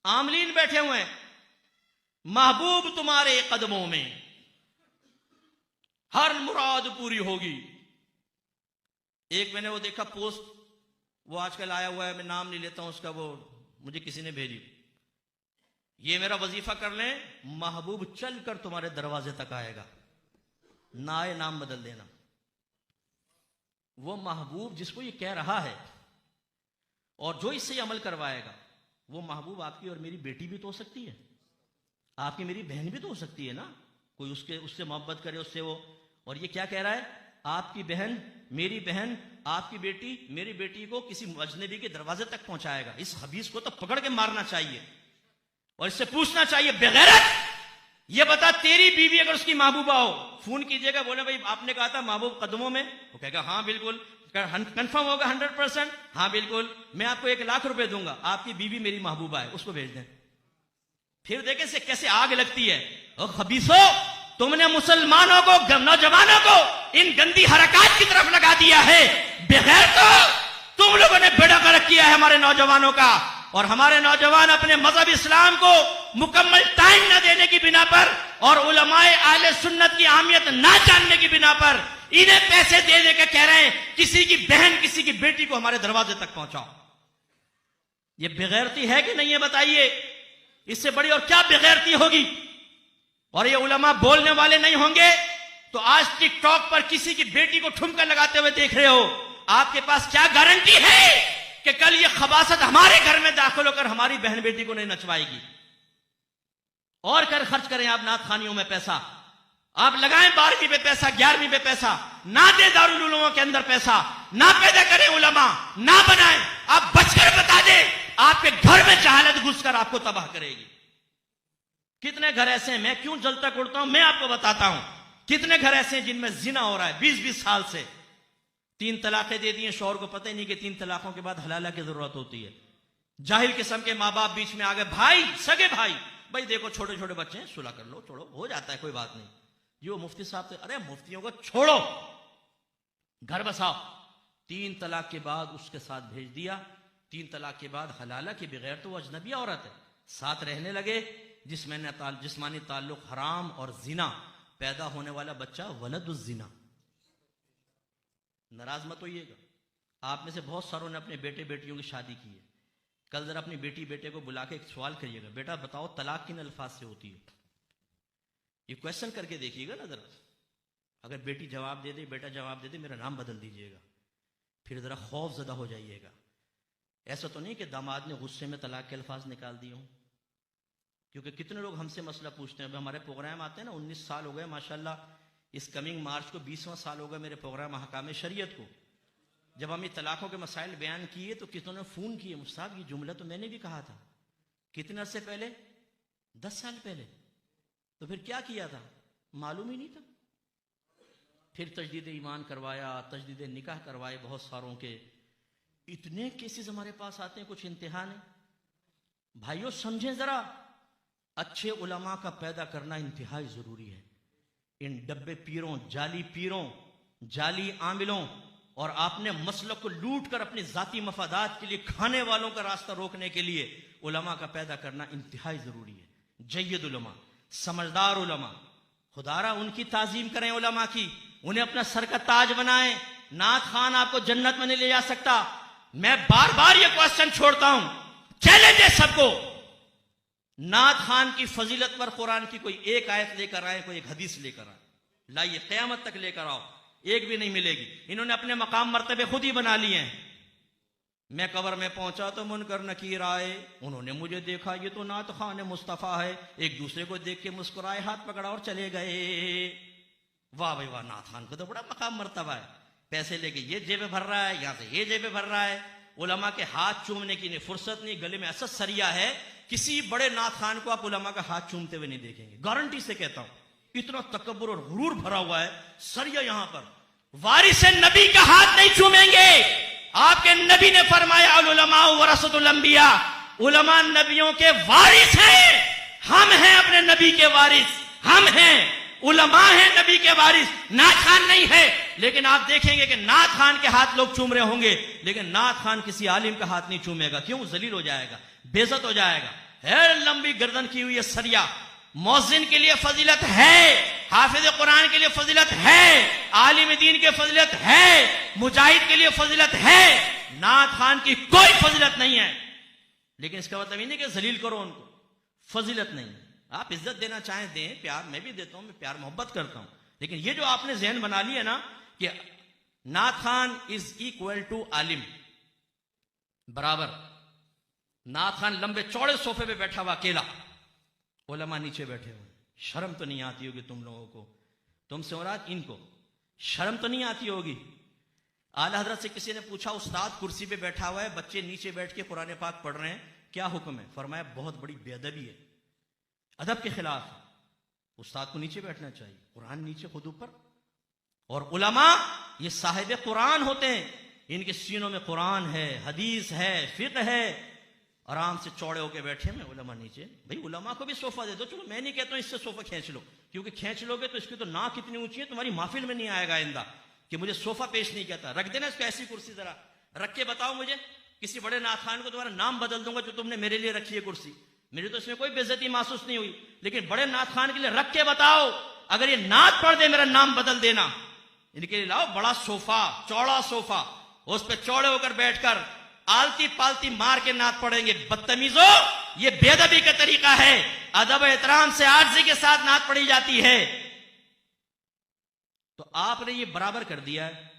आमलीन बैठे हुए हैं, महबूब तुम्हारे कदमों में, हर मुराद पूरी होगी। एक मैंने वो देखा पोस्ट, वो आजकल आया हुआ है, मैं नाम नहीं लेता हूं उसका, वो मुझे किसी ने भेजी, ये मेरा वजीफा कर लें, महबूब चल कर तुम्हारे दरवाजे तक आएगा, ना आए नाम बदल देना। वो महबूब जिसको ये कह रहा है और जो इससे अमल करवाएगा, वो महबूब आपकी और मेरी बेटी भी तो हो सकती है, आपकी मेरी बहन भी तो हो सकती है ना। कोई उससे मोहब्बत करे, उससे वो, और ये क्या कह रहा है, आपकी बहन, मेरी बहन, आपकी बेटी, मेरी बेटी को किसी अजनबी के दरवाजे तक पहुंचाएगा। इस हबीस को तो पकड़ के मारना चाहिए और इससे पूछना चाहिए, बेगैरत, ये बता तेरी बीवी अगर उसकी महबूबा हो, फोन कीजिएगा, बोले भाई आपने कहा था महबूब कदमों में, वो कहेगा हाँ बिल्कुल, कंफर्म होगा 100%, हाँ बिल्कुल, मैं आपको 1 लाख रुपए दूंगा, आपकी बीवी मेरी महबूबा है, उसको भेज दें। फिर देखें से कैसे आग लगती है। और खबीसो, तुमने मुसलमानों को, नौजवानों को इन गंदी हरकत की तरफ लगा दिया है। बगैर तो तुम लोगों ने बेड़ा गर्क किया है हमारे नौजवानों का, और हमारे नौजवान अपने मजहब इस्लाम को मुकम्मल टाइम न देने की बिना पर और उलमाए आले सुन्नत की अहमियत ना जानने की बिना पर इन्हें पैसे दे दे के कह रहे हैं किसी की बहन, किसी की बेटी को हमारे दरवाजे तक पहुंचाओ। ये बेगैरती है कि नहीं है बताइए? इससे बड़ी और क्या बेगैरती होगी? और ये उलमा बोलने वाले नहीं होंगे तो आज टिकटॉक पर किसी की बेटी को ठुमका लगाते हुए देख रहे हो, आपके पास क्या गारंटी है कि कल ये खबासत हमारे घर में दाखिल होकर हमारी बहन बेटी को नहीं नचवाएगी? और खर्च करें आप नात खानियों में पैसा, आप लगाएं 12वीं पे पैसा, 11वीं पे पैसा, ना दे दारुल उलूम के अंदर पैसा, ना पैदा करें उलमा, ना बनाएं, आप बचकर बता दें, आपके घर में जहालत घुसकर आपको तबाह करेगी। कितने घर ऐसे हैं, मैं क्यों जल तक उड़ता हूं, मैं आपको बताता हूं। कितने घर ऐसे हैं जिनमें जिना हो रहा है 20-20 साल से, 3 तलाकें दे दी हैं, शौहर को पता ही नहीं कि 3 तलाकों के बाद हलाला की जरूरत होती है। जाहिल किस्म के माँ बाप बीच में आ गए, भाई, सगे भाई देखो छोटे छोटे बच्चे हैं, सुलह कर लो, छोड़ो, हो जाता है, कोई बात नहीं। जो मुफ्ती साहब थे, अरे मुफ्तियों को छोड़ो, घर बसाओ। 3 तलाक के बाद उसके साथ भेज दिया, 3 तलाक के बाद हलाला के बगैर तो वो अजनबी औरत है, साथ रहने लगे, जिस्मानी ताल्लुक हराम और जिना, पैदा होने वाला बच्चा वलदुज़्जिना। नाराज मत होइएगा, आप में से बहुत सारों ने अपने बेटे बेटियों की शादी की है। कल जरा अपनी बेटी बेटे को बुला के एक सवाल करिएगा, बेटा बताओ तलाक किन अल्फाज से होती है? ये क्वेश्चन करके देखिएगा ना जरा। अगर बेटी जवाब दे दे, बेटा जवाब दे दे, मेरा नाम बदल दीजिएगा, फिर जरा खौफ ज़दा हो जाइएगा। ऐसा तो नहीं कि दामाद ने गुस्से में तलाक के अल्फाज निकाल दिए हों, क्योंकि कितने लोग हमसे मसला पूछते हैं। अभी हमारे प्रोग्राम आते हैं ना, 19 साल हो गए माशाल्लाह, इस कमिंग मार्च को 20वां साल होगा मेरे प्रोग्राम अहकाम शरीयत को। जब हम ये तलाकों के मसाइल बयान किए तो कितनों ने फ़ोन किए, मुस्ताद ये जुमला तो मैंने भी कहा था, कितने अरसे पहले, 10 साल पहले, तो फिर क्या किया था, मालूम ही नहीं था। फिर तजदीद ईमान करवाया, तजदीद निकाह करवाए बहुत सारों के। इतने केसेस हमारे पास आते हैं, कुछ इंतहा नहीं। भाइयों समझें जरा, अच्छे उलमा का पैदा करना इंतहाई जरूरी है। इन डब्बे पीरों, जाली आमिलों और आपने मसलक को लूट कर अपने जाती मफादात के लिए खाने वालों का रास्ता रोकने के लिए उलमा का पैदा करना इंतहाई जरूरी है। जय्यद उलमा, समझदार उलमा, खुदारा उनकी ताजीम करें, उलमा की, उन्हें अपना सर का ताज बनाएं। नात खान आपको जन्नत में नहीं ले जा सकता। मैं बार बार ये क्वेश्चन छोड़ता हूं, चैलेंज है सबको, नात खान की फजीलत पर कुरान की कोई एक आयत लेकर आए, कोई एक हदीस लेकर आए, लाइए क़यामत तक लेकर आओ, एक भी नहीं मिलेगी। इन्होंने अपने मकाम मर्तबे खुद ही बना लिए हैं। मैं कब्र में पहुंचा तो मुनकर नकीर आए, उन्होंने मुझे देखा ये तो नात खान मुस्तफ़ा है, एक दूसरे को देख के मुस्कुराए, हाथ पकड़ा और चले गए। वाह भाई वाह, नात खान को तो बड़ा मकाम मर्तबा है, पैसे लेके ये जेबे भर रहा है, यहां से ये जेबे भर रहा है। उलमा के हाथ चूमने की नहीं फुर्सत नहीं, गले में ऐसा सरिया है, किसी बड़े नात खान को आप उलमा का हाथ चूमते हुए नहीं देखेंगे, गारंटी से कहता हूं। इतना तकब्बुर और गुरूर भरा हुआ है, सरिया यहां पर। वारिस नबी का हाथ नहीं चूमेंगे। आपके नबी ने फरमाया उलमा वरसतुल अंबिया, उलमा नबियों के वारिस हैं। हम हैं अपने नबी के वारिस, हम हैं उलमा हैं नबी के वारिस, नात खान नहीं है। लेकिन आप देखेंगे कि नात खान के हाथ लोग चूम रहे होंगे, लेकिन नात खान किसी आलिम का हाथ नहीं चूमेगा। क्यों? जलील हो जाएगा, बेइज्जत हो जाएगा। है लंबी गर्दन की हुई है सरिया। मौजिन के लिए फजीलत है, हाफिज कुरान के लिए फजीलत है, आलिम दीन के फजीलत है, मुजाहिद के लिए फजीलत है, नात खान की कोई फजीलत नहीं है। लेकिन इसका मतलब ये नहीं कि जलील करो उनको, फजीलत नहीं। आप इज्जत देना चाहें दें, प्यार मैं भी देता हूं, मैं प्यार मोहब्बत करता हूं। लेकिन ये जो आपने जहन बना लिया ना कि नात खान इज इक्वल टू आलिम, बराबर। नात खान लंबे चौड़े सोफे पे बैठा हुआ अकेला, उलमा नीचे बैठे हुए। शर्म तो नहीं आती होगी तुम लोगों को, तुमसे और आज इनको शर्म तो नहीं आती होगी। आला हजरत से किसी ने पूछा, उस्ताद कुर्सी पे बैठा हुआ है, बच्चे नीचे बैठ के कुरान पाक पढ़ रहे हैं, क्या हुक्म है? फरमाया बहुत बड़ी बेअदबी है, अदब के खिलाफ है, उस्ताद को नीचे बैठना चाहिए, कुरान नीचे खुद ऊपर। और उलमा ये साहिब कुरान होते हैं, इनके सीनों में कुरान है, हदीस है, फिक्र है, आराम से चौड़े होके बैठे में, उलमा नीचे। भाई उलमा को भी सोफा दे दो, चलो मैं नहीं कहता हूं इससे सोफा खींच लो, क्योंकि खींच लोगे तो इसकी तो नाक इतनी ऊंची है तुम्हारी महफिल में नहीं आएगा आइंदा कि मुझे सोफा पेश नहीं कहता। रख देना इसको ऐसी कुर्सी, जरा रख के बताओ मुझे, किसी बड़े नाथ खान को तुम्हारा नाम बदल दूंगा जो तुमने मेरे लिए रखी है कुर्सी। मेरी तो इसमें कोई बेइज्जती महसूस नहीं हुई, लेकिन बड़े नाथ खान के लिए रख के बताओ, अगर ये नात पढ़ दे मेरा नाम बदल देना। इनके लिए लाओ बड़ा सोफा, चौड़ा सोफा, उस पर चौड़े होकर बैठकर आलती पालती मार के नात पढ़ेंगे। बदतमीजो, ये बेअदबी का तरीका है। अदब एहतराम से आर्जी के साथ नात पढ़ी जाती है। तो आपने ये बराबर कर दिया है